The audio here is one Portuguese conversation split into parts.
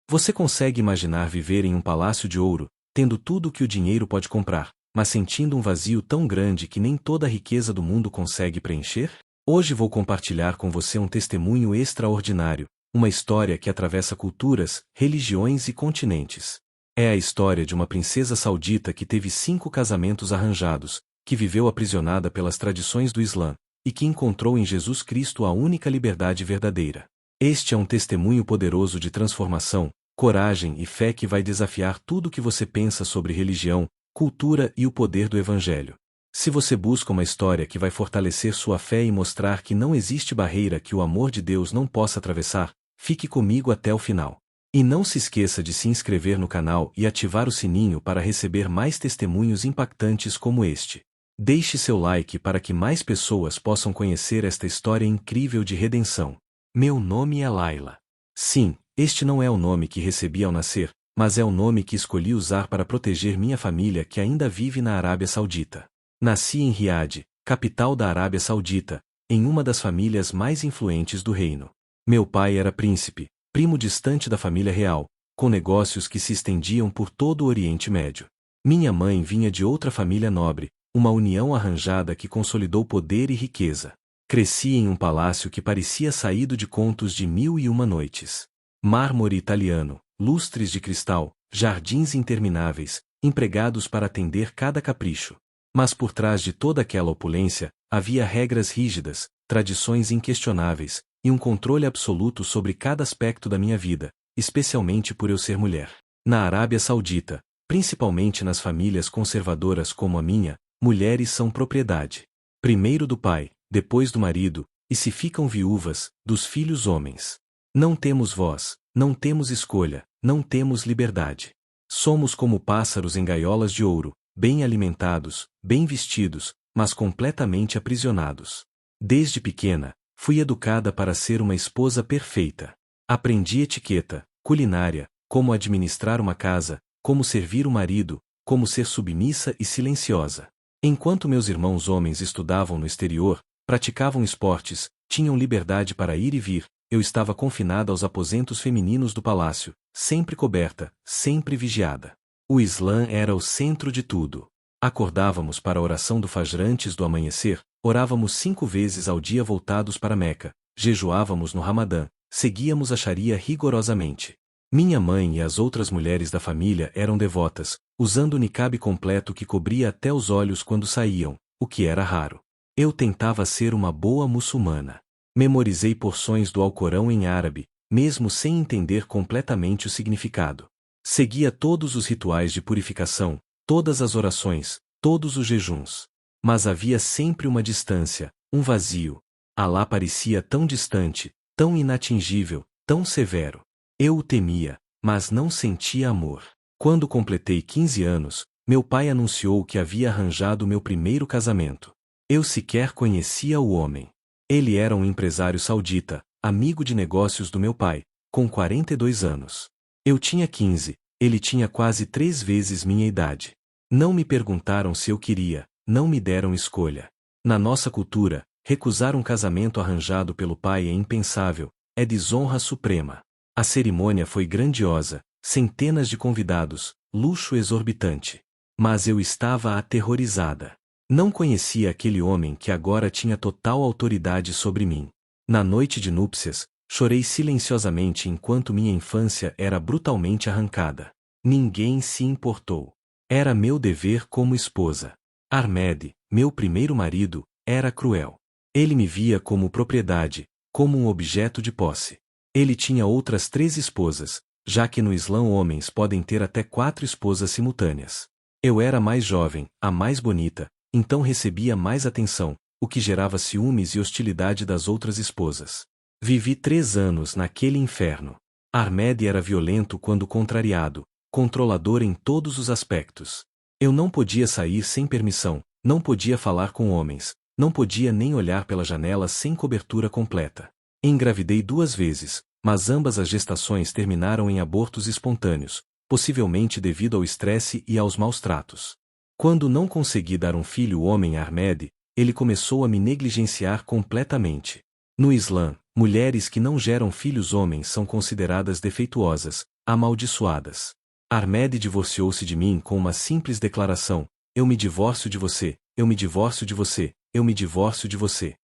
Você consegue imaginar viver em um palácio de ouro, tendo tudo o que o dinheiro pode comprar, mas sentindo um vazio tão grande que nem toda a riqueza do mundo consegue preencher? Hoje vou compartilhar com você um testemunho extraordinário, uma história que atravessa culturas, religiões e continentes. É a história de uma princesa saudita que teve 5 casamentos arranjados, que viveu aprisionada pelas tradições do Islã, e que encontrou em Jesus Cristo a única liberdade verdadeira. Este é um testemunho poderoso de transformação, coragem e fé que vai desafiar tudo o que você pensa sobre religião, cultura e o poder do Evangelho. Se você busca uma história que vai fortalecer sua fé e mostrar que não existe barreira que o amor de Deus não possa atravessar, fique comigo até o final. E não se esqueça de se inscrever no canal e ativar o sininho para receber mais testemunhos impactantes como este. Deixe seu like para que mais pessoas possam conhecer esta história incrível de redenção. Meu nome é Laila. Sim, este não é o nome que recebi ao nascer, mas é o nome que escolhi usar para proteger minha família que ainda vive na Arábia Saudita. Nasci em Riad, capital da Arábia Saudita, em uma das famílias mais influentes do reino. Meu pai era príncipe, primo distante da família real, com negócios que se estendiam por todo o Oriente Médio. Minha mãe vinha de outra família nobre, uma união arranjada que consolidou poder e riqueza. Cresci em um palácio que parecia saído de contos de Mil e Uma Noites. Mármore italiano, lustres de cristal, jardins intermináveis, empregados para atender cada capricho. Mas por trás de toda aquela opulência, havia regras rígidas, tradições inquestionáveis, e um controle absoluto sobre cada aspecto da minha vida, especialmente por eu ser mulher. Na Arábia Saudita, principalmente nas famílias conservadoras como a minha, mulheres são propriedade. Primeiro do pai, depois do marido, e se ficam viúvas, dos filhos homens. Não temos voz, não temos escolha, não temos liberdade. Somos como pássaros em gaiolas de ouro, bem alimentados, bem vestidos, mas completamente aprisionados. Desde pequena, fui educada para ser uma esposa perfeita. Aprendi etiqueta, culinária, como administrar uma casa, como servir o marido, como ser submissa e silenciosa. Enquanto meus irmãos homens estudavam no exterior, praticavam esportes, tinham liberdade para ir e vir, eu estava confinada aos aposentos femininos do palácio, sempre coberta, sempre vigiada. O Islã era o centro de tudo. Acordávamos para a oração do Fajr antes do amanhecer, orávamos 5 vezes ao dia voltados para Meca, jejuávamos no Ramadã, seguíamos a Sharia rigorosamente. Minha mãe e as outras mulheres da família eram devotas, usando o niqab completo que cobria até os olhos quando saíam, o que era raro. Eu tentava ser uma boa muçulmana. Memorizei porções do Alcorão em árabe, mesmo sem entender completamente o significado. Seguia todos os rituais de purificação, todas as orações, todos os jejuns. Mas havia sempre uma distância, um vazio. Alá parecia tão distante, tão inatingível, tão severo. Eu o temia, mas não sentia amor. Quando completei 15 anos, meu pai anunciou que havia arranjado meu primeiro casamento. Eu sequer conhecia o homem. Ele era um empresário saudita, amigo de negócios do meu pai, com 42 anos. Eu tinha 15, ele tinha quase 3 vezes minha idade. Não me perguntaram se eu queria, não me deram escolha. Na nossa cultura, recusar um casamento arranjado pelo pai é impensável, é desonra suprema. A cerimônia foi grandiosa, centenas de convidados, luxo exorbitante. Mas eu estava aterrorizada. Não conhecia aquele homem que agora tinha total autoridade sobre mim. Na noite de núpcias, chorei silenciosamente enquanto minha infância era brutalmente arrancada. Ninguém se importou. Era meu dever como esposa. Ahmed, meu primeiro marido, era cruel. Ele me via como propriedade, como um objeto de posse. Ele tinha outras 3 esposas, já que no Islã homens podem ter até 4 esposas simultâneas. Eu era mais jovem, a mais bonita, então recebia mais atenção, o que gerava ciúmes e hostilidade das outras esposas. Vivi 3 anos naquele inferno. Ahmed era violento quando contrariado, controlador em todos os aspectos. Eu não podia sair sem permissão, não podia falar com homens, não podia nem olhar pela janela sem cobertura completa. Engravidei 2 vezes, mas ambas as gestações terminaram em abortos espontâneos, possivelmente devido ao estresse e aos maus tratos. Quando não consegui dar um filho homem a Ahmed, ele começou a me negligenciar completamente. No Islã, mulheres que não geram filhos homens são consideradas defeituosas, amaldiçoadas. Ahmed divorciou-se de mim com uma simples declaração: eu me divórcio de você, eu me divórcio de você, eu me divórcio de você.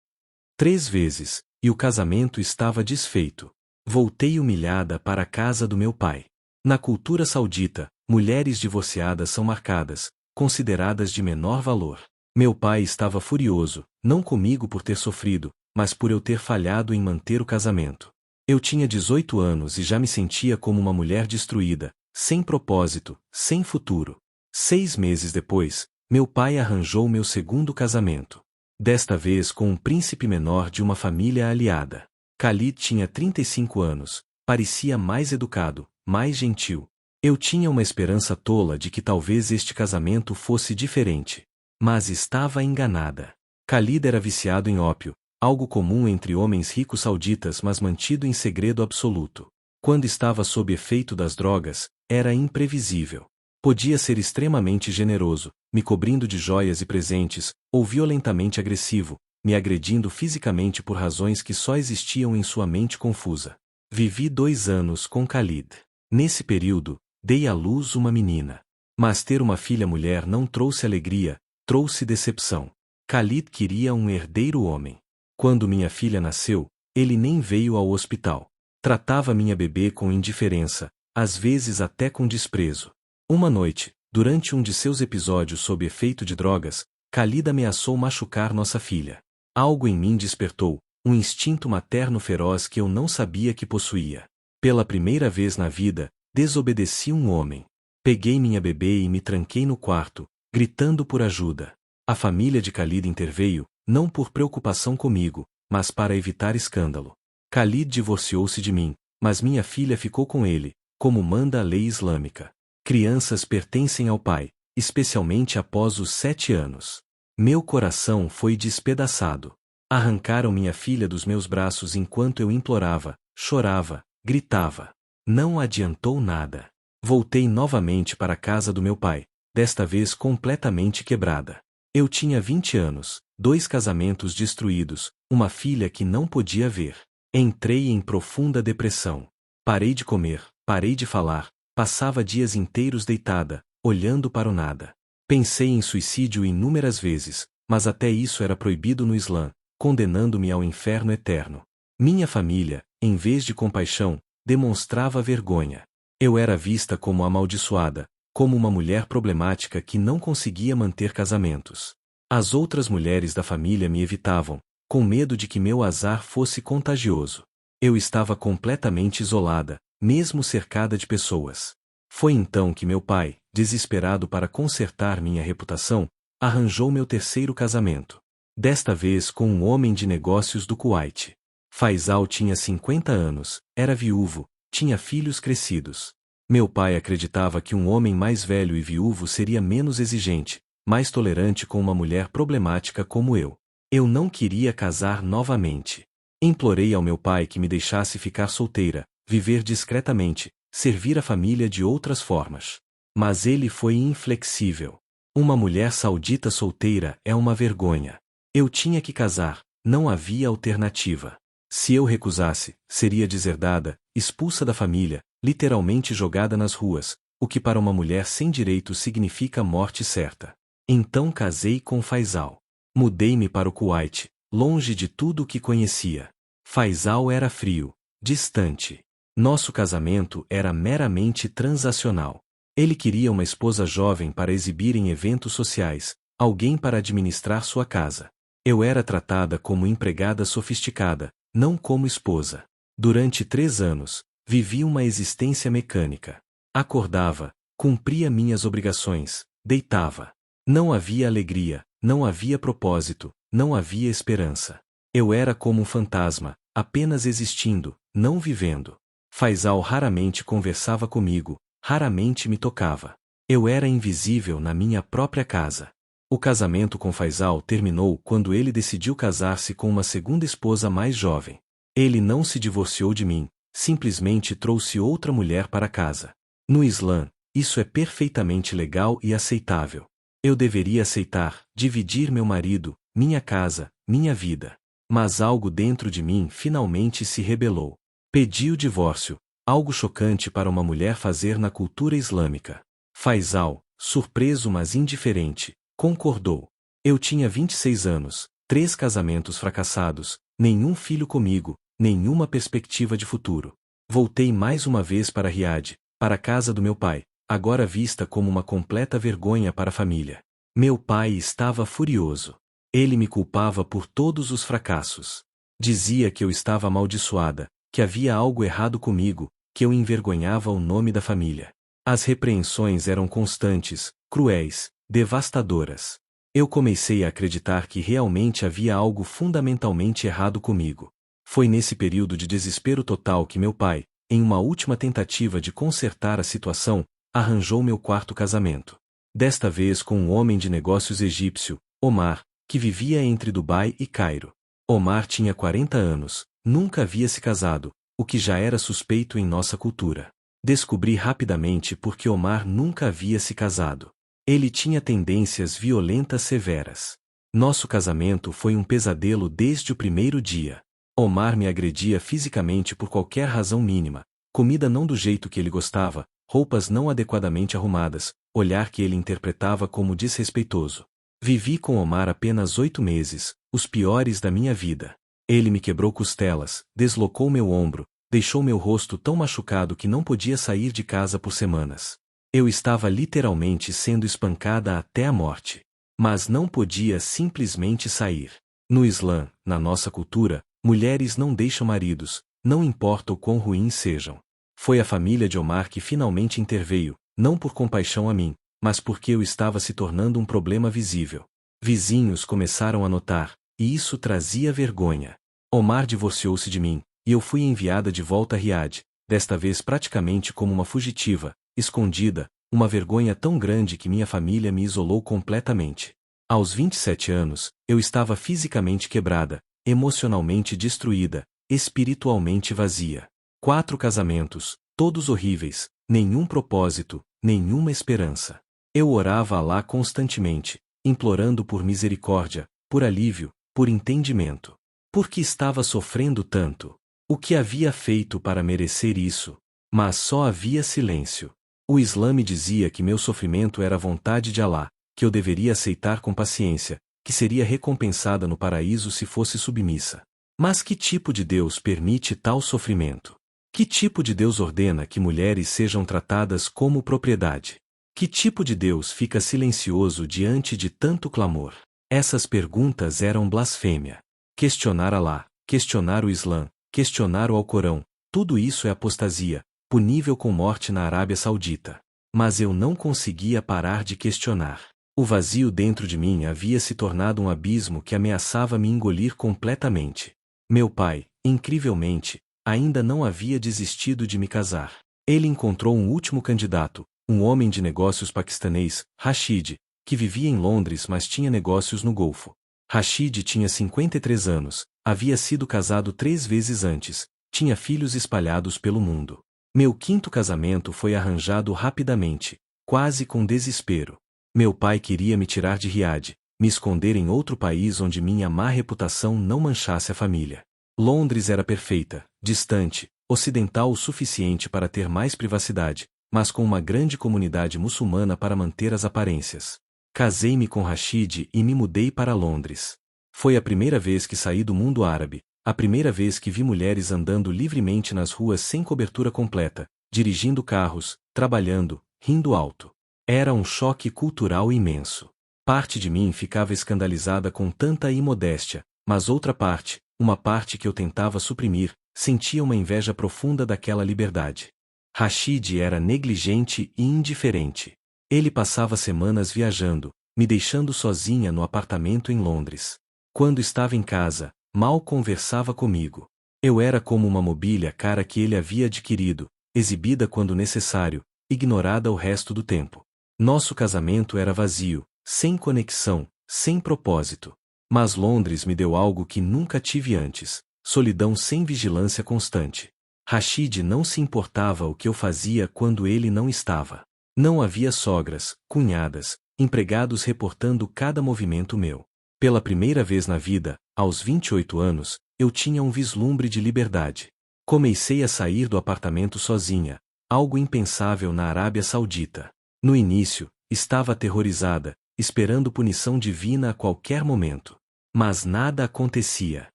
3 vezes, e o casamento estava desfeito. Voltei humilhada para a casa do meu pai. Na cultura saudita, mulheres divorciadas são marcadas, consideradas de menor valor. Meu pai estava furioso, não comigo por ter sofrido, mas por eu ter falhado em manter o casamento. Eu tinha 18 anos e já me sentia como uma mulher destruída, sem propósito, sem futuro. 6 meses depois, meu pai arranjou meu segundo casamento. Desta vez com um príncipe menor de uma família aliada. Khalid tinha 35 anos, parecia mais educado, mais gentil. Eu tinha uma esperança tola de que talvez este casamento fosse diferente. Mas estava enganada. Khalid era viciado em ópio, algo comum entre homens ricos sauditas mas mantido em segredo absoluto. Quando estava sob efeito das drogas, era imprevisível. Podia ser extremamente generoso, me cobrindo de joias e presentes, ou violentamente agressivo, me agredindo fisicamente por razões que só existiam em sua mente confusa. Vivi 2 anos com Khalid. Nesse período, dei à luz uma menina. Mas ter uma filha mulher não trouxe alegria, trouxe decepção. Khalid queria um herdeiro homem. Quando minha filha nasceu, ele nem veio ao hospital. Tratava minha bebê com indiferença, às vezes até com desprezo. Uma noite, durante um de seus episódios sob efeito de drogas, Khalid ameaçou machucar nossa filha. Algo em mim despertou, um instinto materno feroz que eu não sabia que possuía. Pela primeira vez na vida, desobedeci um homem. Peguei minha bebê e me tranquei no quarto, gritando por ajuda. A família de Khalid interveio, não por preocupação comigo, mas para evitar escândalo. Khalid divorciou-se de mim, mas minha filha ficou com ele, como manda a lei islâmica. Crianças pertencem ao pai, especialmente após os 7 anos. Meu coração foi despedaçado. Arrancaram minha filha dos meus braços enquanto eu implorava, chorava, gritava. Não adiantou nada. Voltei novamente para a casa do meu pai, desta vez completamente quebrada. Eu tinha 20 anos, 2 casamentos destruídos, uma filha que não podia ver. Entrei em profunda depressão. Parei de comer, parei de falar, passava dias inteiros deitada, olhando para o nada. Pensei em suicídio inúmeras vezes, mas até isso era proibido no Islã, condenando-me ao inferno eterno. Minha família, em vez de compaixão, demonstrava vergonha. Eu era vista como amaldiçoada, como uma mulher problemática que não conseguia manter casamentos. As outras mulheres da família me evitavam, com medo de que meu azar fosse contagioso. Eu estava completamente isolada, mesmo cercada de pessoas. Foi então que meu pai, desesperado para consertar minha reputação, arranjou meu terceiro casamento. Desta vez com um homem de negócios do Kuwait. Faisal tinha 50 anos, era viúvo, tinha filhos crescidos. Meu pai acreditava que um homem mais velho e viúvo seria menos exigente, mais tolerante com uma mulher problemática como eu. Eu não queria casar novamente. Implorei ao meu pai que me deixasse ficar solteira, viver discretamente, servir a família de outras formas. Mas ele foi inflexível. Uma mulher saudita solteira é uma vergonha. Eu tinha que casar, não havia alternativa. Se eu recusasse, seria deserdada, expulsa da família, literalmente jogada nas ruas, o que para uma mulher sem direitos significa morte certa. Então casei com Faisal. Mudei-me para o Kuwait, longe de tudo o que conhecia. Faisal era frio, distante. Nosso casamento era meramente transacional. Ele queria uma esposa jovem para exibir em eventos sociais, alguém para administrar sua casa. Eu era tratada como empregada sofisticada, não como esposa. Durante 3 anos, vivi uma existência mecânica. Acordava, cumpria minhas obrigações, deitava. Não havia alegria, não havia propósito, não havia esperança. Eu era como um fantasma, apenas existindo, não vivendo. Faisal raramente conversava comigo, raramente me tocava. Eu era invisível na minha própria casa. O casamento com Faisal terminou quando ele decidiu casar-se com uma segunda esposa mais jovem. Ele não se divorciou de mim, simplesmente trouxe outra mulher para casa. No Islã, isso é perfeitamente legal e aceitável. Eu deveria aceitar, dividir meu marido, minha casa, minha vida. Mas algo dentro de mim finalmente se rebelou. Pedi o divórcio, Algo chocante para uma mulher fazer na cultura islâmica. Faisal, surpreso mas indiferente, concordou. Eu tinha 26 anos, 3 casamentos fracassados, nenhum filho comigo, nenhuma perspectiva de futuro. Voltei mais uma vez para Riad, para a casa do meu pai, agora vista como uma completa vergonha para a família. Meu pai estava furioso. Ele me culpava por todos os fracassos. Dizia que eu estava amaldiçoada, que havia algo errado comigo, que eu envergonhava o nome da família. As repreensões eram constantes, cruéis, devastadoras. Eu comecei a acreditar que realmente havia algo fundamentalmente errado comigo. Foi nesse período de desespero total que meu pai, em uma última tentativa de consertar a situação, arranjou meu quarto casamento. Desta vez com um homem de negócios egípcio, Omar, que vivia entre Dubai e Cairo. Omar tinha 40 anos, nunca havia se casado, o que já era suspeito em nossa cultura. Descobri rapidamente por que Omar nunca havia se casado. Ele tinha tendências violentas severas. Nosso casamento foi um pesadelo desde o primeiro dia. Omar me agredia fisicamente por qualquer razão mínima, comida não do jeito que ele gostava, roupas não adequadamente arrumadas, olhar que ele interpretava como desrespeitoso. Vivi com Omar apenas 8 meses, os piores da minha vida. Ele me quebrou costelas, deslocou meu ombro, deixou meu rosto tão machucado que não podia sair de casa por semanas. Eu estava literalmente sendo espancada até a morte. Mas não podia simplesmente sair. No Islã, na nossa cultura, mulheres não deixam maridos, não importa o quão ruins sejam. Foi a família de Omar que finalmente interveio, não por compaixão a mim, mas porque eu estava se tornando um problema visível. Vizinhos começaram a notar, e isso trazia vergonha. Omar divorciou-se de mim, e eu fui enviada de volta a Riad, desta vez praticamente como uma fugitiva, escondida, uma vergonha tão grande que minha família me isolou completamente. Aos 27 anos, eu estava fisicamente quebrada, emocionalmente destruída, espiritualmente vazia. 4 casamentos, todos horríveis, nenhum propósito, nenhuma esperança. Eu orava a Alá constantemente, implorando por misericórdia, por alívio, por entendimento. Por que estava sofrendo tanto? O que havia feito para merecer isso? Mas só havia silêncio. O Islã me dizia que meu sofrimento era a vontade de Alá, que eu deveria aceitar com paciência, que seria recompensada no paraíso se fosse submissa. Mas que tipo de Deus permite tal sofrimento? Que tipo de Deus ordena que mulheres sejam tratadas como propriedade? Que tipo de Deus fica silencioso diante de tanto clamor? Essas perguntas eram blasfêmia. Questionar Alá, questionar o Islã, questionar o Alcorão, tudo isso é apostasia, punível com morte na Arábia Saudita. Mas eu não conseguia parar de questionar. O vazio dentro de mim havia se tornado um abismo que ameaçava me engolir completamente. Meu pai, incrivelmente, ainda não havia desistido de me casar. Ele encontrou um último candidato, um homem de negócios paquistanês, Rashid, que vivia em Londres mas tinha negócios no Golfo. Rashid tinha 53 anos, havia sido casado 3 vezes antes, tinha filhos espalhados pelo mundo. Meu 5º casamento foi arranjado rapidamente, quase com desespero. Meu pai queria me tirar de Riad, me esconder em outro país onde minha má reputação não manchasse a família. Londres era perfeita, distante, ocidental o suficiente para ter mais privacidade, mas com uma grande comunidade muçulmana para manter as aparências. Casei-me com Rashid e me mudei para Londres. Foi a primeira vez que saí do mundo árabe, a primeira vez que vi mulheres andando livremente nas ruas sem cobertura completa, dirigindo carros, trabalhando, rindo alto. Era um choque cultural imenso. Parte de mim ficava escandalizada com tanta imodéstia, mas outra parte, uma parte que eu tentava suprimir, sentia uma inveja profunda daquela liberdade. Rashid era negligente e indiferente. Ele passava semanas viajando, me deixando sozinha no apartamento em Londres. Quando estava em casa, mal conversava comigo. Eu era como uma mobília cara que ele havia adquirido, exibida quando necessário, ignorada o resto do tempo. Nosso casamento era vazio, sem conexão, sem propósito. Mas Londres me deu algo que nunca tive antes, solidão sem vigilância constante. Rashid não se importava o que eu fazia quando ele não estava. Não havia sogras, cunhadas, empregados reportando cada movimento meu. Pela primeira vez na vida, aos 28 anos, eu tinha um vislumbre de liberdade. Comecei a sair do apartamento sozinha, algo impensável na Arábia Saudita. No início, estava aterrorizada, esperando punição divina a qualquer momento. Mas nada acontecia.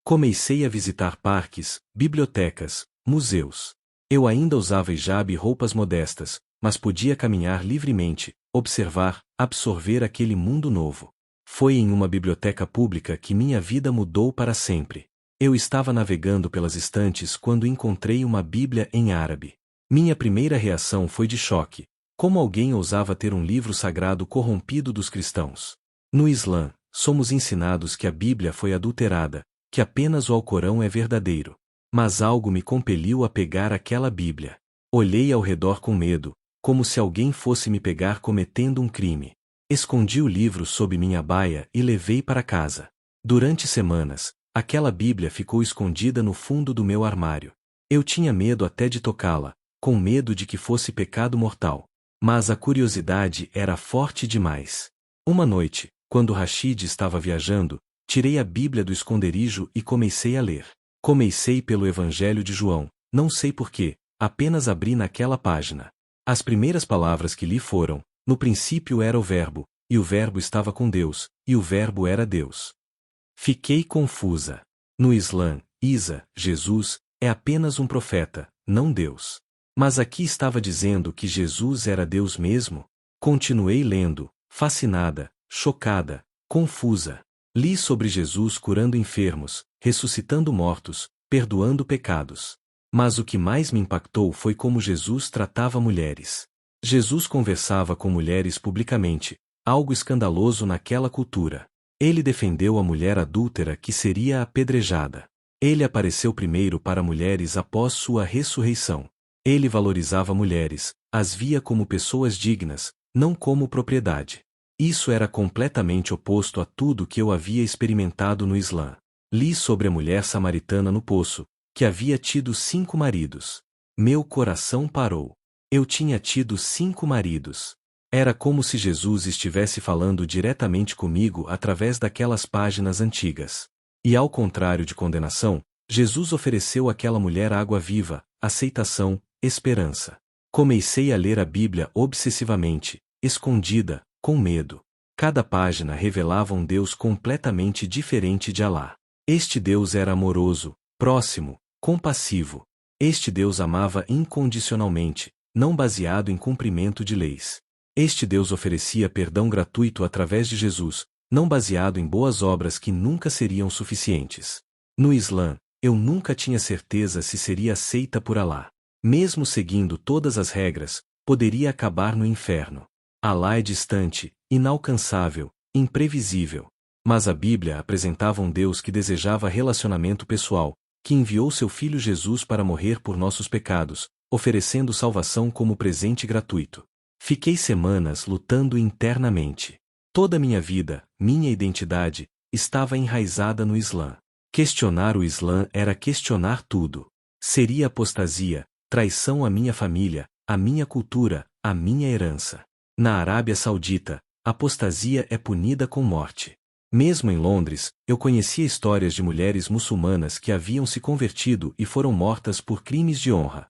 Comecei a visitar parques, bibliotecas, museus. Eu ainda usava hijab e roupas modestas, mas podia caminhar livremente, observar, absorver aquele mundo novo. Foi em uma biblioteca pública que minha vida mudou para sempre. Eu estava navegando pelas estantes quando encontrei uma Bíblia em árabe. Minha primeira reação foi de choque. Como alguém ousava ter um livro sagrado corrompido dos cristãos? No Islã, somos ensinados que a Bíblia foi adulterada, que apenas o Alcorão é verdadeiro. Mas algo me compeliu a pegar aquela Bíblia. Olhei ao redor com medo, como se alguém fosse me pegar cometendo um crime. Escondi o livro sob minha baia e levei para casa. Durante semanas, aquela Bíblia ficou escondida no fundo do meu armário. Eu tinha medo até de tocá-la, com medo de que fosse pecado mortal. Mas a curiosidade era forte demais. Uma noite, quando Rashid estava viajando, tirei a Bíblia do esconderijo e comecei a ler. Comecei pelo Evangelho de João, não sei porquê, apenas abri naquela página. As primeiras palavras que li foram: no princípio era o Verbo, e o Verbo estava com Deus, e o Verbo era Deus. Fiquei confusa. No Islã, Isa, Jesus, é apenas um profeta, não Deus. Mas aqui estava dizendo que Jesus era Deus mesmo? Continuei lendo, fascinada, chocada, confusa. Li sobre Jesus curando enfermos, ressuscitando mortos, perdoando pecados. Mas o que mais me impactou foi como Jesus tratava mulheres. Jesus conversava com mulheres publicamente, algo escandaloso naquela cultura. Ele defendeu a mulher adúltera que seria apedrejada. Ele apareceu primeiro para mulheres após sua ressurreição. Ele valorizava mulheres, as via como pessoas dignas, não como propriedade. Isso era completamente oposto a tudo que eu havia experimentado no Islã. Li sobre a mulher samaritana no poço, que havia tido 5 maridos. Meu coração parou. Eu tinha tido 5 maridos. Era como se Jesus estivesse falando diretamente comigo através daquelas páginas antigas. E ao contrário de condenação, Jesus ofereceu àquela mulher água viva, aceitação, esperança. Comecei a ler a Bíblia obsessivamente, escondida, com medo. Cada página revelava um Deus completamente diferente de Alá. Este Deus era amoroso, próximo, compassivo. Este Deus amava incondicionalmente, não baseado em cumprimento de leis. Este Deus oferecia perdão gratuito através de Jesus, não baseado em boas obras que nunca seriam suficientes. No Islã, eu nunca tinha certeza se seria aceita por Alá. Mesmo seguindo todas as regras, poderia acabar no inferno. Alá é distante, inalcançável, imprevisível. Mas a Bíblia apresentava um Deus que desejava relacionamento pessoal, que enviou seu Filho Jesus para morrer por nossos pecados, oferecendo salvação como presente gratuito. Fiquei semanas lutando internamente. Toda minha vida, minha identidade, estava enraizada no Islã. Questionar o Islã era questionar tudo. Seria apostasia, traição à minha família, à minha cultura, à minha herança. Na Arábia Saudita, apostasia é punida com morte. Mesmo em Londres, eu conhecia histórias de mulheres muçulmanas que haviam se convertido e foram mortas por crimes de honra.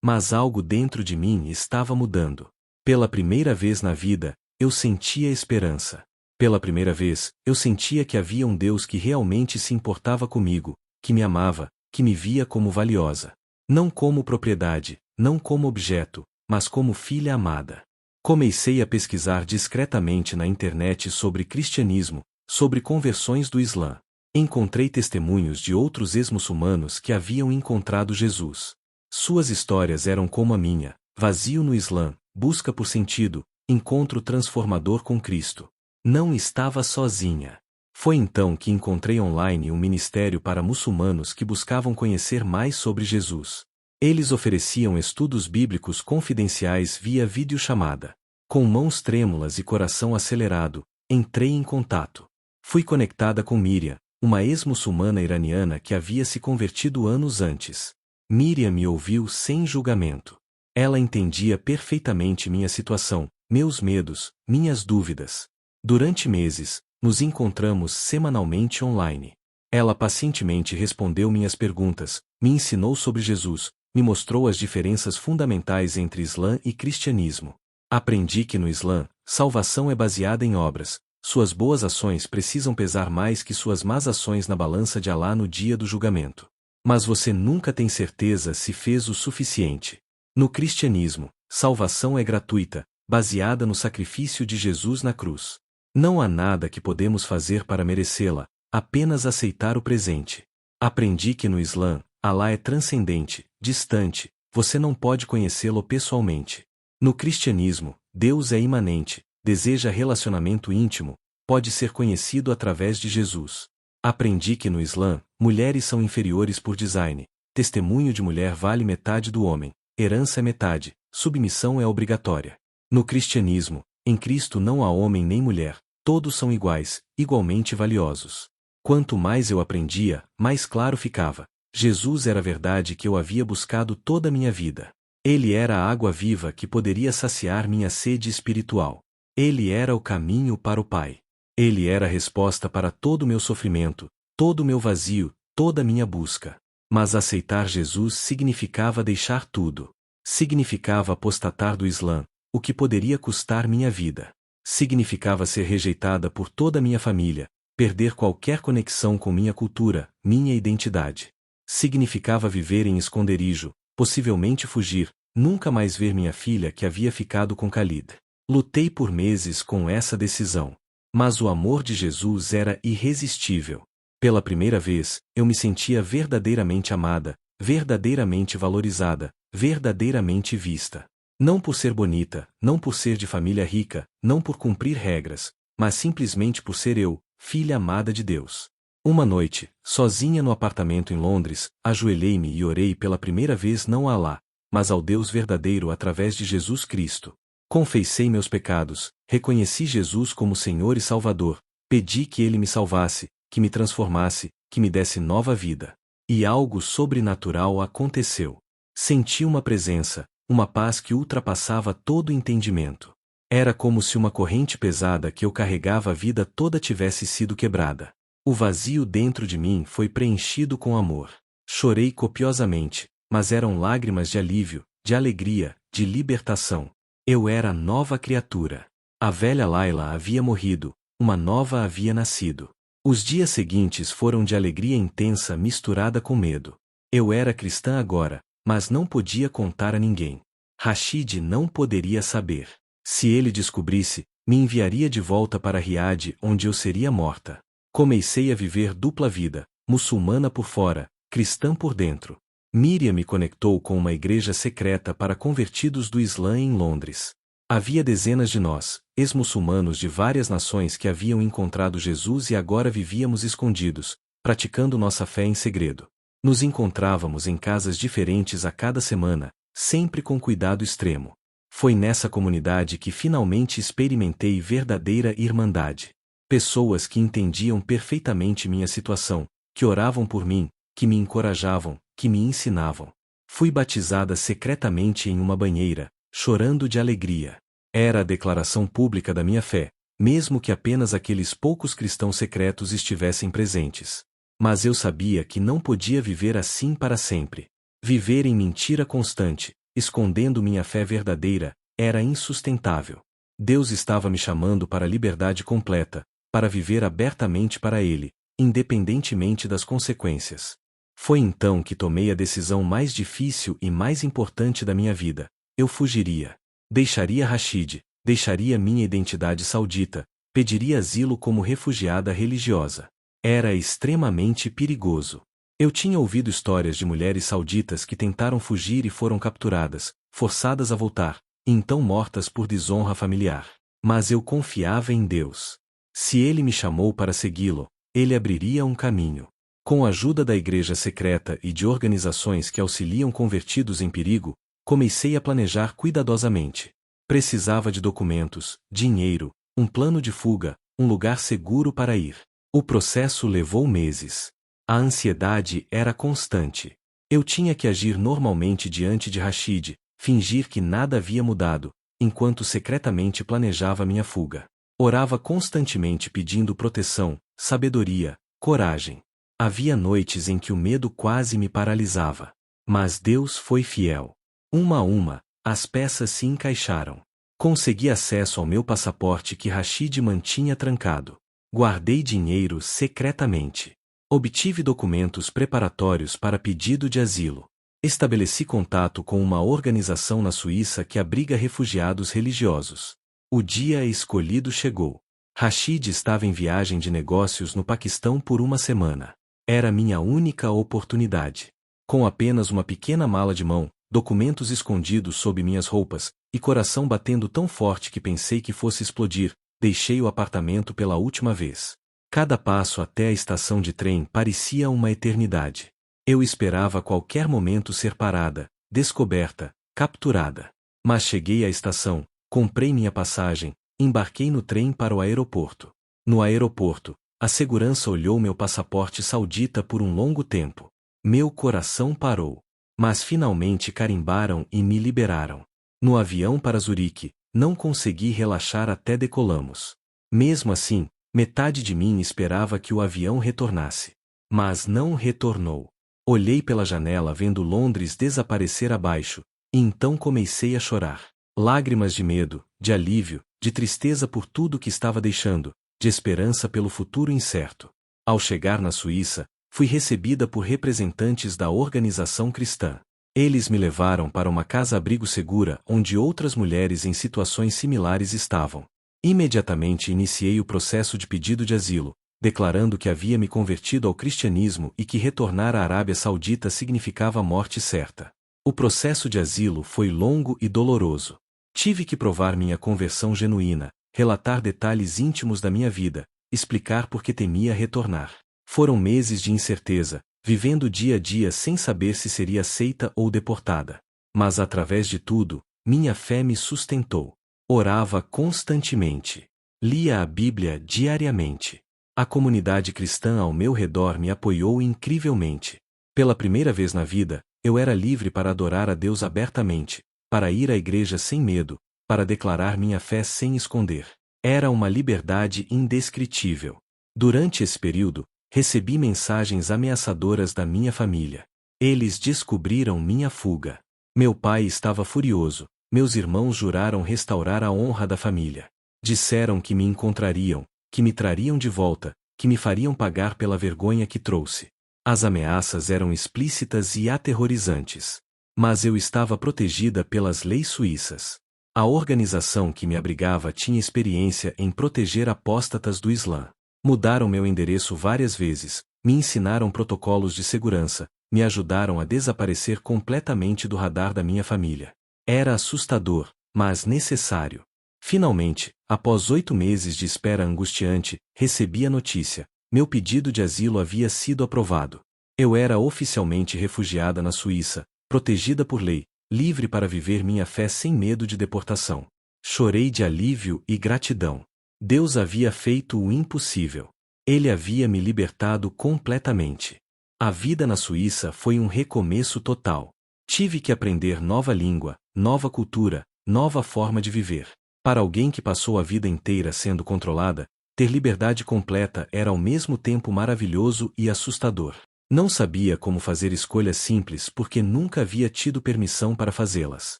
Mas algo dentro de mim estava mudando. Pela primeira vez na vida, eu sentia esperança. Pela primeira vez, eu sentia que havia um Deus que realmente se importava comigo, que me amava, que me via como valiosa. Não como propriedade, não como objeto, mas como filha amada. Comecei a pesquisar discretamente na internet sobre cristianismo, sobre conversões do Islã. Encontrei testemunhos de outros ex-muçulmanos que haviam encontrado Jesus. Suas histórias eram como a minha: vazio no Islã, busca por sentido, encontro transformador com Cristo. Não estava sozinha. Foi então que encontrei online um ministério para muçulmanos que buscavam conhecer mais sobre Jesus. Eles ofereciam estudos bíblicos confidenciais via videochamada. Com mãos trêmulas e coração acelerado, entrei em contato. Fui conectada com Miriam, uma ex-muçulmana iraniana que havia se convertido anos antes. Miriam me ouviu sem julgamento. Ela entendia perfeitamente minha situação, meus medos, minhas dúvidas. Durante meses, nos encontramos semanalmente online. Ela pacientemente respondeu minhas perguntas, me ensinou sobre Jesus, me mostrou as diferenças fundamentais entre Islã e cristianismo. Aprendi que no Islã, salvação é baseada em obras, suas boas ações precisam pesar mais que suas más ações na balança de Alá no dia do julgamento. Mas você nunca tem certeza se fez o suficiente. No cristianismo, salvação é gratuita, baseada no sacrifício de Jesus na cruz. Não há nada que podemos fazer para merecê-la, apenas aceitar o presente. Aprendi que no Islã, Alá é transcendente, distante, você não pode conhecê-lo pessoalmente. No cristianismo, Deus é imanente, deseja relacionamento íntimo, pode ser conhecido através de Jesus. Aprendi que no Islã, mulheres são inferiores por design, testemunho de mulher vale metade do homem, herança é metade, submissão é obrigatória. No cristianismo, em Cristo não há homem nem mulher, todos são iguais, igualmente valiosos. Quanto mais eu aprendia, mais claro ficava. Jesus era a verdade que eu havia buscado toda a minha vida. Ele era a água viva que poderia saciar minha sede espiritual. Ele era o caminho para o Pai. Ele era a resposta para todo o meu sofrimento, todo o meu vazio, toda a minha busca. Mas aceitar Jesus significava deixar tudo. Significava apostatar do Islã, o que poderia custar minha vida. Significava ser rejeitada por toda a minha família, perder qualquer conexão com minha cultura, minha identidade. Significava viver em esconderijo, possivelmente fugir, nunca mais ver minha filha que havia ficado com Khalid. Lutei por meses com essa decisão. Mas o amor de Jesus era irresistível. Pela primeira vez, eu me sentia verdadeiramente amada, verdadeiramente valorizada, verdadeiramente vista. Não por ser bonita, não por ser de família rica, não por cumprir regras, mas simplesmente por ser eu, filha amada de Deus. Uma noite, sozinha no apartamento em Londres, ajoelhei-me e orei pela primeira vez não a Alá, mas ao Deus verdadeiro através de Jesus Cristo. Confessei meus pecados, reconheci Jesus como Senhor e Salvador, pedi que Ele me salvasse, que me transformasse, que me desse nova vida. E algo sobrenatural aconteceu. Senti uma presença, uma paz que ultrapassava todo entendimento. Era como se uma corrente pesada que eu carregava a vida toda tivesse sido quebrada. O vazio dentro de mim foi preenchido com amor. Chorei copiosamente, mas eram lágrimas de alívio, de alegria, de libertação. Eu era nova criatura. A velha Laila havia morrido, uma nova havia nascido. Os dias seguintes foram de alegria intensa misturada com medo. Eu era cristã agora, mas não podia contar a ninguém. Rashid não poderia saber. Se ele descobrisse, me enviaria de volta para Riad, onde eu seria morta. Comecei a viver dupla vida, muçulmana por fora, cristã por dentro. Miriam me conectou com uma igreja secreta para convertidos do Islã em Londres. Havia dezenas de nós, ex-muçulmanos de várias nações que haviam encontrado Jesus e agora vivíamos escondidos, praticando nossa fé em segredo. Nos encontrávamos em casas diferentes a cada semana, sempre com cuidado extremo. Foi nessa comunidade que finalmente experimentei verdadeira irmandade. Pessoas que entendiam perfeitamente minha situação, que oravam por mim, que me encorajavam, que me ensinavam. Fui batizada secretamente em uma banheira, chorando de alegria. Era a declaração pública da minha fé, mesmo que apenas aqueles poucos cristãos secretos estivessem presentes. Mas eu sabia que não podia viver assim para sempre. Viver em mentira constante, escondendo minha fé verdadeira, era insustentável. Deus estava me chamando para a liberdade completa, para viver abertamente para Ele, independentemente das consequências. Foi então que tomei a decisão mais difícil e mais importante da minha vida. Eu fugiria. Deixaria Rashid, deixaria minha identidade saudita, pediria asilo como refugiada religiosa. Era extremamente perigoso. Eu tinha ouvido histórias de mulheres sauditas que tentaram fugir e foram capturadas, forçadas a voltar, e então mortas por desonra familiar. Mas eu confiava em Deus. Se Ele me chamou para segui-lo, Ele abriria um caminho. Com a ajuda da igreja secreta e de organizações que auxiliam convertidos em perigo, comecei a planejar cuidadosamente. Precisava de documentos, dinheiro, um plano de fuga, um lugar seguro para ir. O processo levou meses. A ansiedade era constante. Eu tinha que agir normalmente diante de Rashid, fingir que nada havia mudado, enquanto secretamente planejava minha fuga. Orava constantemente pedindo proteção, sabedoria, coragem. Havia noites em que o medo quase me paralisava. Mas Deus foi fiel. Uma a uma, as peças se encaixaram. Consegui acesso ao meu passaporte que Rashid mantinha trancado. Guardei dinheiro secretamente. Obtive documentos preparatórios para pedido de asilo. Estabeleci contato com uma organização na Suíça que abriga refugiados religiosos. O dia escolhido chegou. Rashid estava em viagem de negócios no Paquistão por uma semana. Era minha única oportunidade. Com apenas uma pequena mala de mão, documentos escondidos sob minhas roupas, e coração batendo tão forte que pensei que fosse explodir, deixei o apartamento pela última vez. Cada passo até a estação de trem parecia uma eternidade. Eu esperava a qualquer momento ser parada, descoberta, capturada. Mas cheguei à estação, comprei minha passagem, embarquei no trem para o aeroporto. No aeroporto, a segurança olhou meu passaporte saudita por um longo tempo. Meu coração parou. Mas finalmente carimbaram e me liberaram. No avião para Zurique, não consegui relaxar até decolamos. Mesmo assim, metade de mim esperava que o avião retornasse. Mas não retornou. Olhei pela janela vendo Londres desaparecer abaixo, e então comecei a chorar. Lágrimas de medo, de alívio, de tristeza por tudo que estava deixando, de esperança pelo futuro incerto. Ao chegar na Suíça, fui recebida por representantes da organização cristã. Eles me levaram para uma casa-abrigo segura onde outras mulheres em situações similares estavam. Imediatamente iniciei o processo de pedido de asilo, declarando que havia me convertido ao cristianismo e que retornar à Arábia Saudita significava morte certa. O processo de asilo foi longo e doloroso. Tive que provar minha conversão genuína, relatar detalhes íntimos da minha vida, explicar por que temia retornar. Foram meses de incerteza, vivendo dia a dia sem saber se seria aceita ou deportada. Mas através de tudo, minha fé me sustentou. Orava constantemente. Lia a Bíblia diariamente. A comunidade cristã ao meu redor me apoiou incrivelmente. Pela primeira vez na vida, eu era livre para adorar a Deus abertamente, para ir à igreja sem medo, para declarar minha fé sem esconder. Era uma liberdade indescritível. Durante esse período, recebi mensagens ameaçadoras da minha família. Eles descobriram minha fuga. Meu pai estava furioso, meus irmãos juraram restaurar a honra da família. Disseram que me encontrariam, que me trariam de volta, que me fariam pagar pela vergonha que trouxe. As ameaças eram explícitas e aterrorizantes. Mas eu estava protegida pelas leis suíças. A organização que me abrigava tinha experiência em proteger apóstatas do Islã. Mudaram meu endereço várias vezes, me ensinaram protocolos de segurança, me ajudaram a desaparecer completamente do radar da minha família. Era assustador, mas necessário. Finalmente, após 8 meses de espera angustiante, recebi a notícia: meu pedido de asilo havia sido aprovado. Eu era oficialmente refugiada na Suíça, protegida por lei, livre para viver minha fé sem medo de deportação. Chorei de alívio e gratidão. Deus havia feito o impossível. Ele havia me libertado completamente. A vida na Suíça foi um recomeço total. Tive que aprender nova língua, nova cultura, nova forma de viver. Para alguém que passou a vida inteira sendo controlada, ter liberdade completa era ao mesmo tempo maravilhoso e assustador. Não sabia como fazer escolhas simples porque nunca havia tido permissão para fazê-las.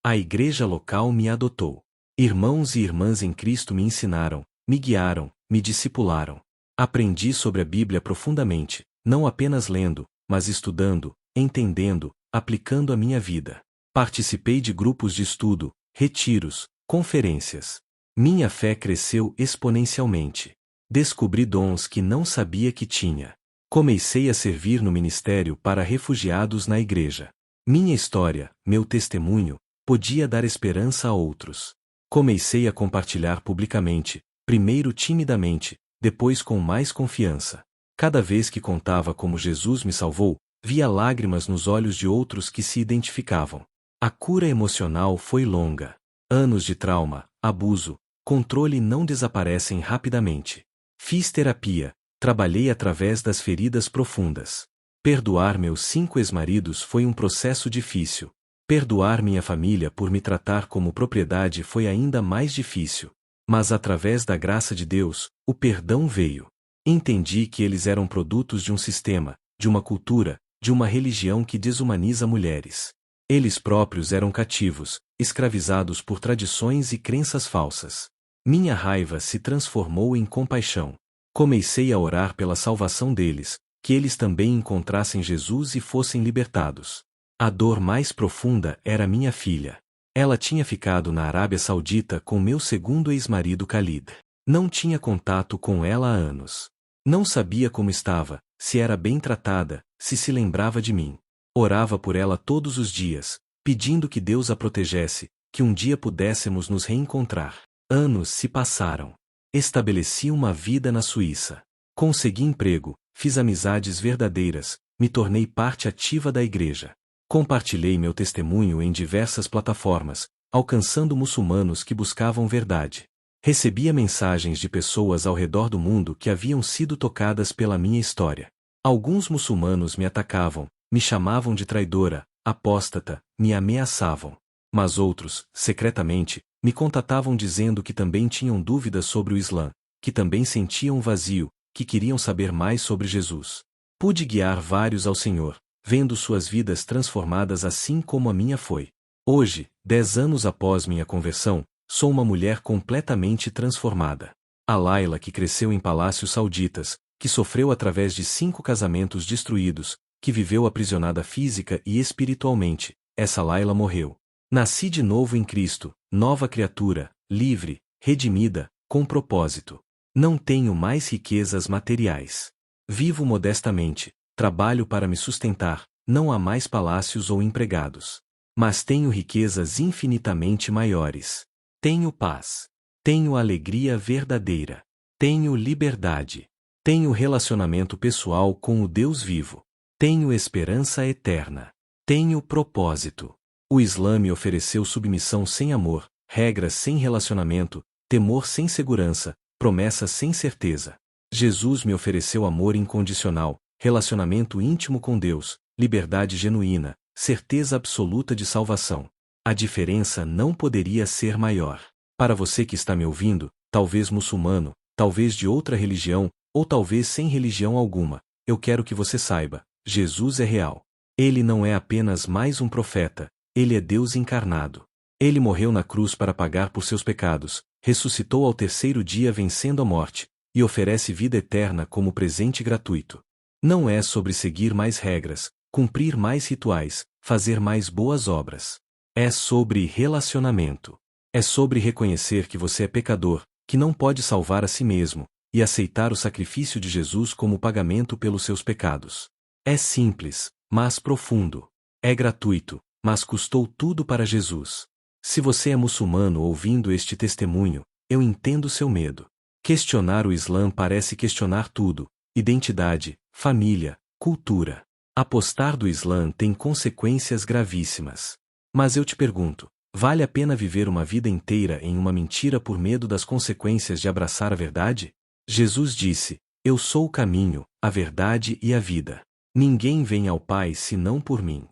A igreja local me adotou. Irmãos e irmãs em Cristo me ensinaram, me guiaram, me discipularam. Aprendi sobre a Bíblia profundamente, não apenas lendo, mas estudando, entendendo, aplicando a minha vida. Participei de grupos de estudo, retiros, conferências. Minha fé cresceu exponencialmente. Descobri dons que não sabia que tinha. Comecei a servir no ministério para refugiados na igreja. Minha história, meu testemunho, podia dar esperança a outros. Comecei a compartilhar publicamente, primeiro timidamente, depois com mais confiança. Cada vez que contava como Jesus me salvou, via lágrimas nos olhos de outros que se identificavam. A cura emocional foi longa. Anos de trauma, abuso, controle não desaparecem rapidamente. Fiz terapia, trabalhei através das feridas profundas. Perdoar meus 5 ex-maridos foi um processo difícil. Perdoar minha família por me tratar como propriedade foi ainda mais difícil. Mas através da graça de Deus, o perdão veio. Entendi que eles eram produtos de um sistema, de uma cultura, de uma religião que desumaniza mulheres. Eles próprios eram cativos, escravizados por tradições e crenças falsas. Minha raiva se transformou em compaixão. Comecei a orar pela salvação deles, que eles também encontrassem Jesus e fossem libertados. A dor mais profunda era minha filha. Ela tinha ficado na Arábia Saudita com meu segundo ex-marido Khalid. Não tinha contato com ela há anos. Não sabia como estava, se era bem tratada, se lembrava de mim. Orava por ela todos os dias, pedindo que Deus a protegesse, que um dia pudéssemos nos reencontrar. Anos se passaram. Estabeleci uma vida na Suíça. Consegui emprego, fiz amizades verdadeiras, me tornei parte ativa da igreja. Compartilhei meu testemunho em diversas plataformas, alcançando muçulmanos que buscavam verdade. Recebia mensagens de pessoas ao redor do mundo que haviam sido tocadas pela minha história. Alguns muçulmanos me atacavam, me chamavam de traidora, apóstata, me ameaçavam. Mas outros, secretamente, me contatavam dizendo que também tinham dúvidas sobre o Islã, que também sentiam um vazio, que queriam saber mais sobre Jesus. Pude guiar vários ao Senhor, vendo suas vidas transformadas assim como a minha foi. Hoje, 10 anos após minha conversão, sou uma mulher completamente transformada. A Laila que cresceu em palácios sauditas, que sofreu através de 5 casamentos destruídos, que viveu aprisionada física e espiritualmente, essa Laila morreu. Nasci de novo em Cristo, nova criatura, livre, redimida, com propósito. Não tenho mais riquezas materiais. Vivo modestamente, trabalho para me sustentar, não há mais palácios ou empregados. Mas tenho riquezas infinitamente maiores. Tenho paz. Tenho alegria verdadeira. Tenho liberdade. Tenho relacionamento pessoal com o Deus vivo. Tenho esperança eterna. Tenho propósito. O Islã me ofereceu submissão sem amor, regras sem relacionamento, temor sem segurança, promessas sem certeza. Jesus me ofereceu amor incondicional, relacionamento íntimo com Deus, liberdade genuína, certeza absoluta de salvação. A diferença não poderia ser maior. Para você que está me ouvindo, talvez muçulmano, talvez de outra religião, ou talvez sem religião alguma, eu quero que você saiba, Jesus é real. Ele não é apenas mais um profeta, ele é Deus encarnado. Ele morreu na cruz para pagar por seus pecados, ressuscitou ao terceiro dia vencendo a morte, e oferece vida eterna como presente gratuito. Não é sobre seguir mais regras, cumprir mais rituais, fazer mais boas obras. É sobre relacionamento. É sobre reconhecer que você é pecador, que não pode salvar a si mesmo, e aceitar o sacrifício de Jesus como pagamento pelos seus pecados. É simples, mas profundo. É gratuito, mas custou tudo para Jesus. Se você é muçulmano ouvindo este testemunho, eu entendo seu medo. Questionar o Islã parece questionar tudo: identidade, família, cultura. Apostar do Islã tem consequências gravíssimas. Mas eu te pergunto, vale a pena viver uma vida inteira em uma mentira por medo das consequências de abraçar a verdade? Jesus disse: Eu sou o caminho, a verdade e a vida. Ninguém vem ao Pai senão por mim.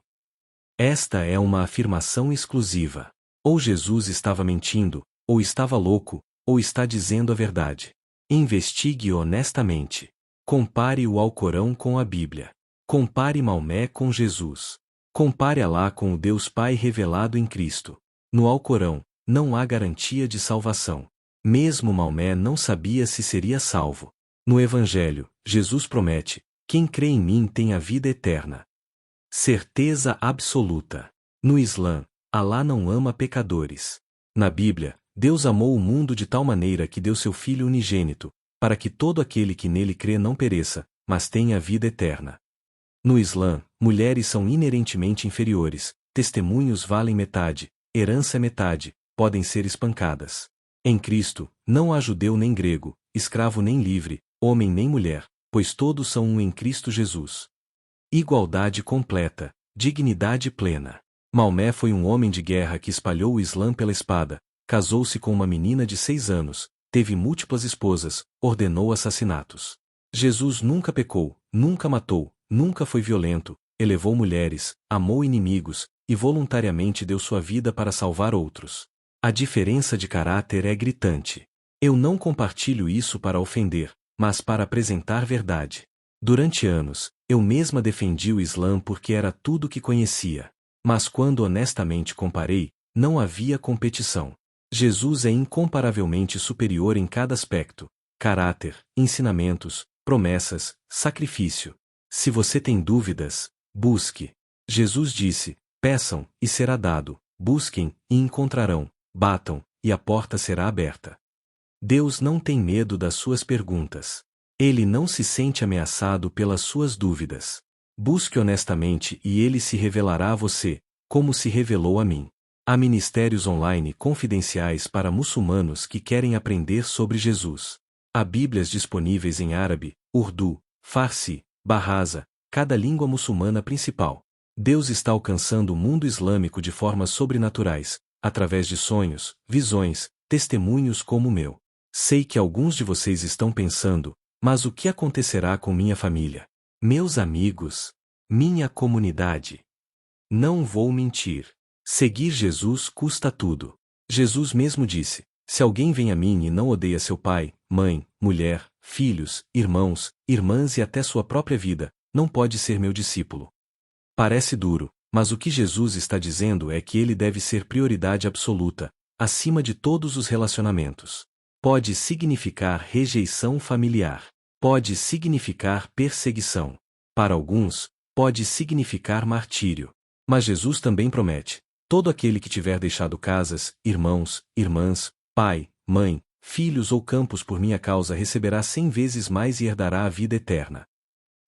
Esta é uma afirmação exclusiva. Ou Jesus estava mentindo, ou estava louco, ou está dizendo a verdade. Investigue honestamente. Compare o Alcorão com a Bíblia. Compare Maomé com Jesus. Compare Alá com o Deus Pai revelado em Cristo. No Alcorão, não há garantia de salvação. Mesmo Maomé não sabia se seria salvo. No Evangelho, Jesus promete: quem crê em mim tem a vida eterna. Certeza absoluta. No Islã, Alá não ama pecadores. Na Bíblia, Deus amou o mundo de tal maneira que deu seu Filho unigênito, para que todo aquele que nele crê não pereça, mas tenha a vida eterna. No Islã, mulheres são inerentemente inferiores, testemunhos valem metade, herança é metade, podem ser espancadas. Em Cristo, não há judeu nem grego, escravo nem livre, homem nem mulher, pois todos são um em Cristo Jesus. Igualdade completa, dignidade plena. Maomé foi um homem de guerra que espalhou o Islã pela espada, casou-se com uma menina de 6 anos, teve múltiplas esposas, ordenou assassinatos. Jesus nunca pecou, nunca matou, nunca foi violento, elevou mulheres, amou inimigos, e voluntariamente deu sua vida para salvar outros. A diferença de caráter é gritante. Eu não compartilho isso para ofender, mas para apresentar verdade. Durante anos, eu mesma defendi o Islã porque era tudo o que conhecia. Mas quando honestamente comparei, não havia competição. Jesus é incomparavelmente superior em cada aspecto: caráter, ensinamentos, promessas, sacrifício. Se você tem dúvidas, busque. Jesus disse: peçam, e será dado, busquem, e encontrarão, batam, e a porta será aberta. Deus não tem medo das suas perguntas. Ele não se sente ameaçado pelas suas dúvidas. Busque honestamente e ele se revelará a você, como se revelou a mim. Há ministérios online confidenciais para muçulmanos que querem aprender sobre Jesus. Há Bíblias disponíveis em árabe, urdu, farsi, bahasa, cada língua muçulmana principal. Deus está alcançando o mundo islâmico de formas sobrenaturais, através de sonhos, visões, testemunhos como o meu. Sei que alguns de vocês estão pensando, mas o que acontecerá com minha família? Meus amigos? Minha comunidade? Não vou mentir. Seguir Jesus custa tudo. Jesus mesmo disse: se alguém vem a mim e não odeia seu pai, mãe, mulher, filhos, irmãos, irmãs e até sua própria vida, não pode ser meu discípulo. Parece duro, mas o que Jesus está dizendo é que ele deve ser prioridade absoluta, acima de todos os relacionamentos. Pode significar rejeição familiar. Pode significar perseguição. Para alguns, pode significar martírio. Mas Jesus também promete: todo aquele que tiver deixado casas, irmãos, irmãs, pai, mãe, filhos ou campos por minha causa receberá 100 vezes mais e herdará a vida eterna.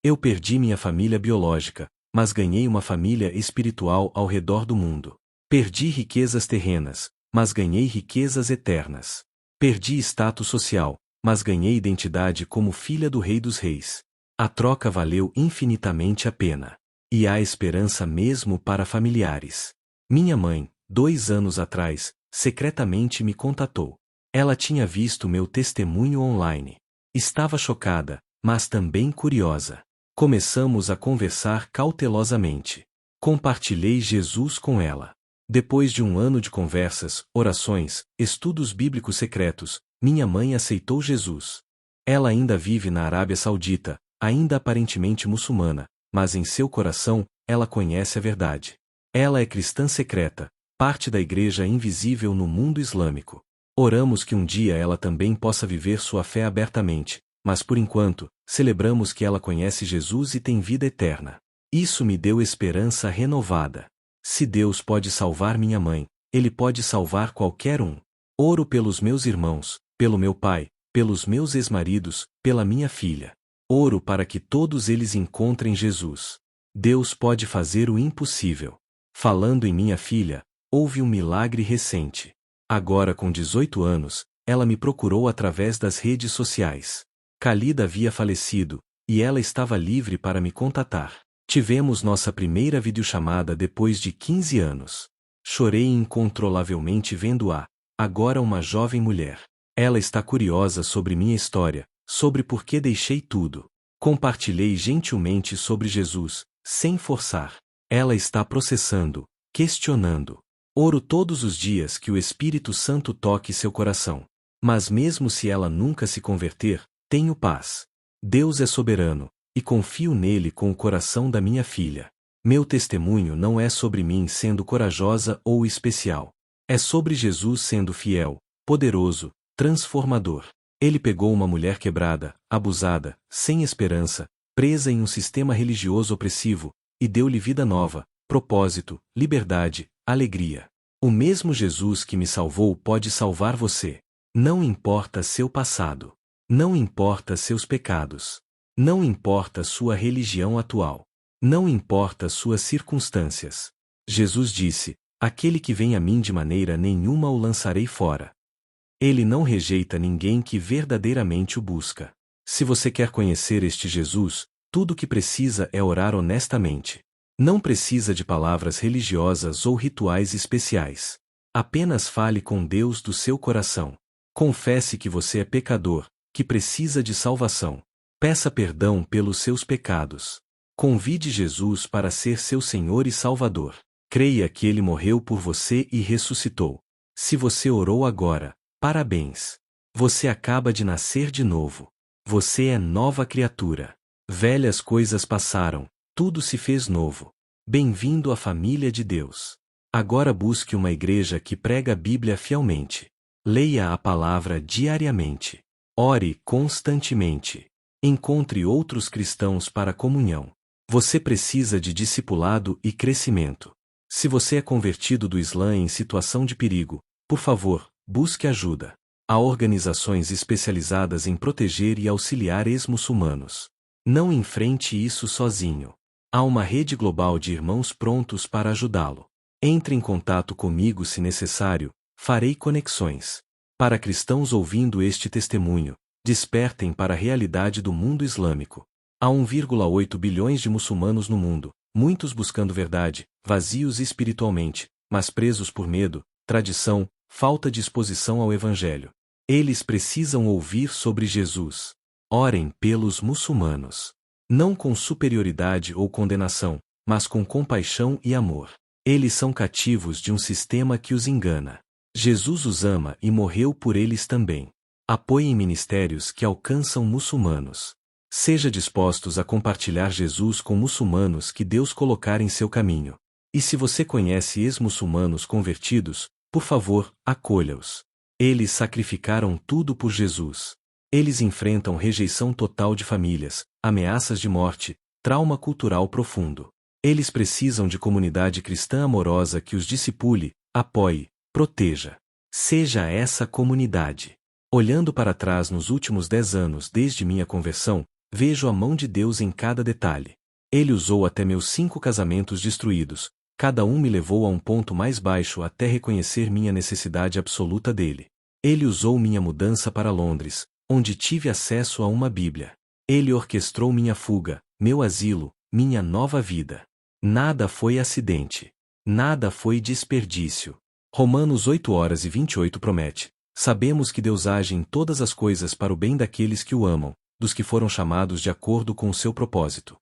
Eu perdi minha família biológica, mas ganhei uma família espiritual ao redor do mundo. Perdi riquezas terrenas, mas ganhei riquezas eternas. Perdi status social, mas ganhei identidade como filha do Rei dos Reis. A troca valeu infinitamente a pena. E há esperança mesmo para familiares. Minha mãe, 2 anos atrás, secretamente me contatou. Ela tinha visto meu testemunho online. Estava chocada, mas também curiosa. Começamos a conversar cautelosamente. Compartilhei Jesus com ela. Depois de 1 ano de conversas, orações, estudos bíblicos secretos, minha mãe aceitou Jesus. Ela ainda vive na Arábia Saudita, ainda aparentemente muçulmana, mas em seu coração, ela conhece a verdade. Ela é cristã secreta, parte da igreja invisível no mundo islâmico. Oramos que um dia ela também possa viver sua fé abertamente, mas por enquanto, celebramos que ela conhece Jesus e tem vida eterna. Isso me deu esperança renovada. Se Deus pode salvar minha mãe, Ele pode salvar qualquer um. Oro pelos meus irmãos, pelo meu pai, pelos meus ex-maridos, pela minha filha. Oro para que todos eles encontrem Jesus. Deus pode fazer o impossível. Falando em minha filha, houve um milagre recente. Agora com 18 anos, ela me procurou através das redes sociais. Khalida havia falecido, e ela estava livre para me contatar. Tivemos nossa primeira videochamada depois de 15 anos. Chorei incontrolavelmente vendo-a, agora uma jovem mulher. Ela está curiosa sobre minha história, sobre por que deixei tudo. Compartilhei gentilmente sobre Jesus, sem forçar. Ela está processando, questionando. Oro todos os dias que o Espírito Santo toque seu coração. Mas mesmo se ela nunca se converter, tenho paz. Deus é soberano, e confio nele com o coração da minha filha. Meu testemunho não é sobre mim sendo corajosa ou especial. É sobre Jesus sendo fiel, poderoso, transformador. Ele pegou uma mulher quebrada, abusada, sem esperança, presa em um sistema religioso opressivo, e deu-lhe vida nova, propósito, liberdade, alegria. O mesmo Jesus que me salvou pode salvar você. Não importa seu passado. Não importa seus pecados. Não importa sua religião atual. Não importa suas circunstâncias. Jesus disse: aquele que vem a mim de maneira nenhuma o lançarei fora. Ele não rejeita ninguém que verdadeiramente o busca. Se você quer conhecer este Jesus, tudo o que precisa é orar honestamente. Não precisa de palavras religiosas ou rituais especiais. Apenas fale com Deus do seu coração. Confesse que você é pecador, que precisa de salvação. Peça perdão pelos seus pecados. Convide Jesus para ser seu Senhor e Salvador. Creia que Ele morreu por você e ressuscitou. Se você orou agora, parabéns! Você acaba de nascer de novo. Você é nova criatura. Velhas coisas passaram, tudo se fez novo. Bem-vindo à família de Deus. Agora busque uma igreja que prega a Bíblia fielmente. Leia a palavra diariamente. Ore constantemente. Encontre outros cristãos para a comunhão. Você precisa de discipulado e crescimento. Se você é convertido do Islã em situação de perigo, por favor, busque ajuda. Há organizações especializadas em proteger e auxiliar ex-muçulmanos. Não enfrente isso sozinho. Há uma rede global de irmãos prontos para ajudá-lo. Entre em contato comigo se necessário, farei conexões. Para cristãos ouvindo este testemunho, despertem para a realidade do mundo islâmico. Há 1,8 bilhões de muçulmanos no mundo, muitos buscando verdade, vazios espiritualmente, mas presos por medo, tradição, falta de exposição ao Evangelho. Eles precisam ouvir sobre Jesus. Orem pelos muçulmanos. Não com superioridade ou condenação, mas com compaixão e amor. Eles são cativos de um sistema que os engana. Jesus os ama e morreu por eles também. Apoiem ministérios que alcançam muçulmanos. Seja dispostos a compartilhar Jesus com muçulmanos que Deus colocar em seu caminho. E se você conhece ex-muçulmanos convertidos, por favor, acolha-os. Eles sacrificaram tudo por Jesus. Eles enfrentam rejeição total de famílias, ameaças de morte, trauma cultural profundo. Eles precisam de comunidade cristã amorosa que os discipule, apoie, proteja. Seja essa comunidade. Olhando para trás nos últimos 10 anos desde minha conversão, vejo a mão de Deus em cada detalhe. Ele usou até meus 5 casamentos destruídos, cada um me levou a um ponto mais baixo até reconhecer minha necessidade absoluta dele. Ele usou minha mudança para Londres, onde tive acesso a uma Bíblia. Ele orquestrou minha fuga, meu asilo, minha nova vida. Nada foi acidente. Nada foi desperdício. Romanos 8:28 promete: sabemos que Deus age em todas as coisas para o bem daqueles que o amam, dos que foram chamados de acordo com o seu propósito.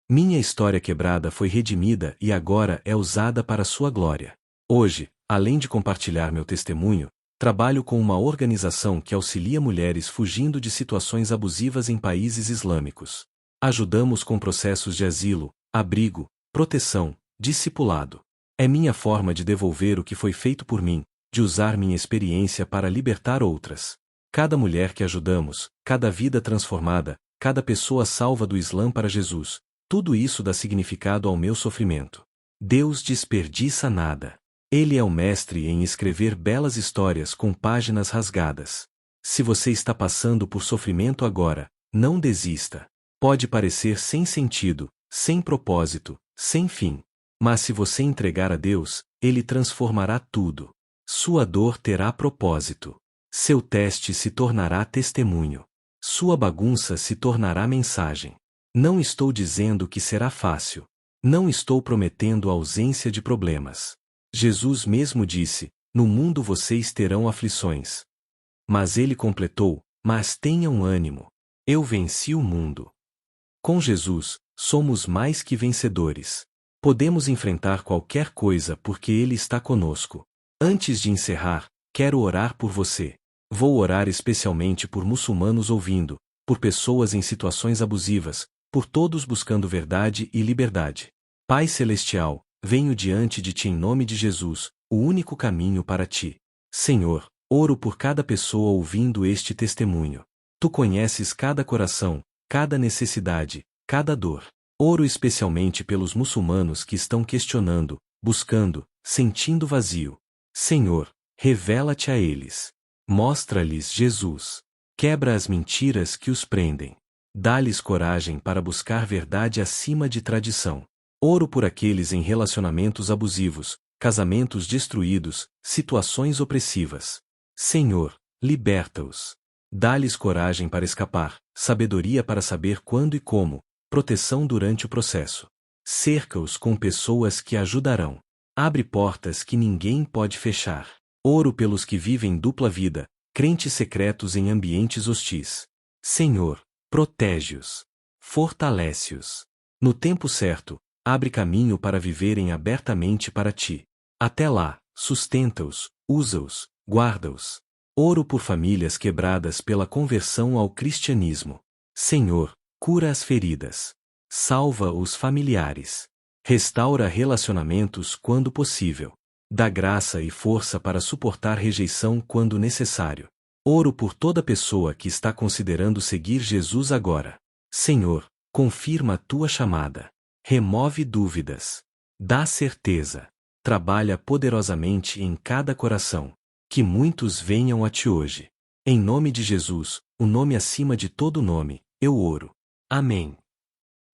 Minha história quebrada foi redimida e agora é usada para sua glória. Hoje, além de compartilhar meu testemunho, trabalho com uma organização que auxilia mulheres fugindo de situações abusivas em países islâmicos. Ajudamos com processos de asilo, abrigo, proteção, discipulado. É minha forma de devolver o que foi feito por mim, de usar minha experiência para libertar outras. Cada mulher que ajudamos, cada vida transformada, cada pessoa salva do Islã para Jesus, tudo isso dá significado ao meu sofrimento. Deus desperdiça nada. Ele é o mestre em escrever belas histórias com páginas rasgadas. Se você está passando por sofrimento agora, não desista. Pode parecer sem sentido, sem propósito, sem fim. Mas se você entregar a Deus, Ele transformará tudo. Sua dor terá propósito. Seu teste se tornará testemunho. Sua bagunça se tornará mensagem. Não estou dizendo que será fácil. Não estou prometendo a ausência de problemas. Jesus mesmo disse: no mundo vocês terão aflições. Mas ele completou: mas tenham ânimo. Eu venci o mundo. Com Jesus, somos mais que vencedores. Podemos enfrentar qualquer coisa porque Ele está conosco. Antes de encerrar, quero orar por você. Vou orar especialmente por muçulmanos ouvindo, por pessoas em situações abusivas, por todos buscando verdade e liberdade. Pai Celestial, venho diante de Ti em nome de Jesus, o único caminho para Ti. Senhor, oro por cada pessoa ouvindo este testemunho. Tu conheces cada coração, cada necessidade, cada dor. Oro especialmente pelos muçulmanos que estão questionando, buscando, sentindo vazio. Senhor, revela-te a eles. Mostra-lhes Jesus. Quebra as mentiras que os prendem. Dá-lhes coragem para buscar verdade acima de tradição. Oro por aqueles em relacionamentos abusivos, casamentos destruídos, situações opressivas. Senhor, liberta-os. Dá-lhes coragem para escapar, sabedoria para saber quando e como, proteção durante o processo. Cerca-os com pessoas que ajudarão. Abre portas que ninguém pode fechar. Oro pelos que vivem dupla vida, crentes secretos em ambientes hostis. Senhor, protege-os. Fortalece-os. No tempo certo, abre caminho para viverem abertamente para Ti. Até lá, sustenta-os, usa-os, guarda-os. Oro por famílias quebradas pela conversão ao cristianismo. Senhor, cura as feridas. Salva os familiares. Restaura relacionamentos quando possível. Dá graça e força para suportar rejeição quando necessário. Oro por toda pessoa que está considerando seguir Jesus agora. Senhor, confirma a tua chamada. Remove dúvidas. Dá certeza. Trabalha poderosamente em cada coração. Que muitos venham a ti hoje. Em nome de Jesus, o nome acima de todo nome, eu oro. Amém.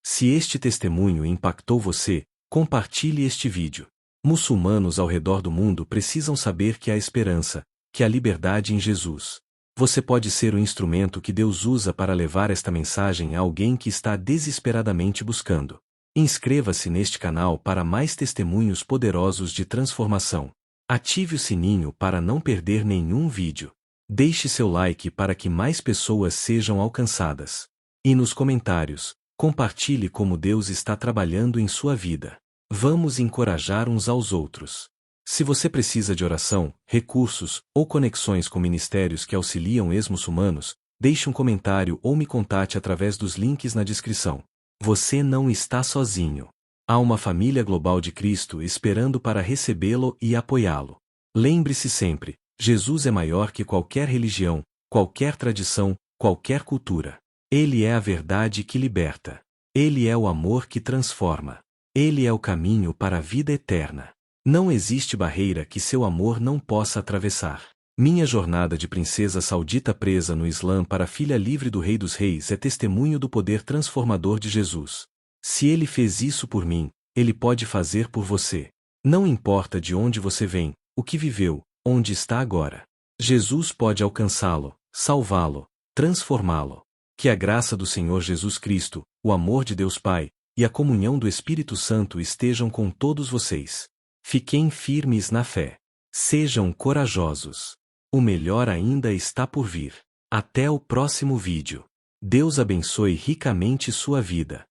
Se este testemunho impactou você, compartilhe este vídeo. Muçulmanos ao redor do mundo precisam saber que há esperança, que há liberdade em Jesus. Você pode ser o instrumento que Deus usa para levar esta mensagem a alguém que está desesperadamente buscando. Inscreva-se neste canal para mais testemunhos poderosos de transformação. Ative o sininho para não perder nenhum vídeo. Deixe seu like para que mais pessoas sejam alcançadas. E nos comentários, compartilhe como Deus está trabalhando em sua vida. Vamos encorajar uns aos outros. Se você precisa de oração, recursos ou conexões com ministérios que auxiliam ex-muçulmanos, deixe um comentário ou me contate através dos links na descrição. Você não está sozinho. Há uma família global de Cristo esperando para recebê-lo e apoiá-lo. Lembre-se sempre, Jesus é maior que qualquer religião, qualquer tradição, qualquer cultura. Ele é a verdade que liberta. Ele é o amor que transforma. Ele é o caminho para a vida eterna. Não existe barreira que seu amor não possa atravessar. Minha jornada de princesa saudita presa no Islã para filha livre do Rei dos Reis é testemunho do poder transformador de Jesus. Se ele fez isso por mim, ele pode fazer por você. Não importa de onde você vem, o que viveu, onde está agora. Jesus pode alcançá-lo, salvá-lo, transformá-lo. Que a graça do Senhor Jesus Cristo, o amor de Deus Pai, e a comunhão do Espírito Santo estejam com todos vocês. Fiquem firmes na fé. Sejam corajosos. O melhor ainda está por vir. Até o próximo vídeo. Deus abençoe ricamente sua vida.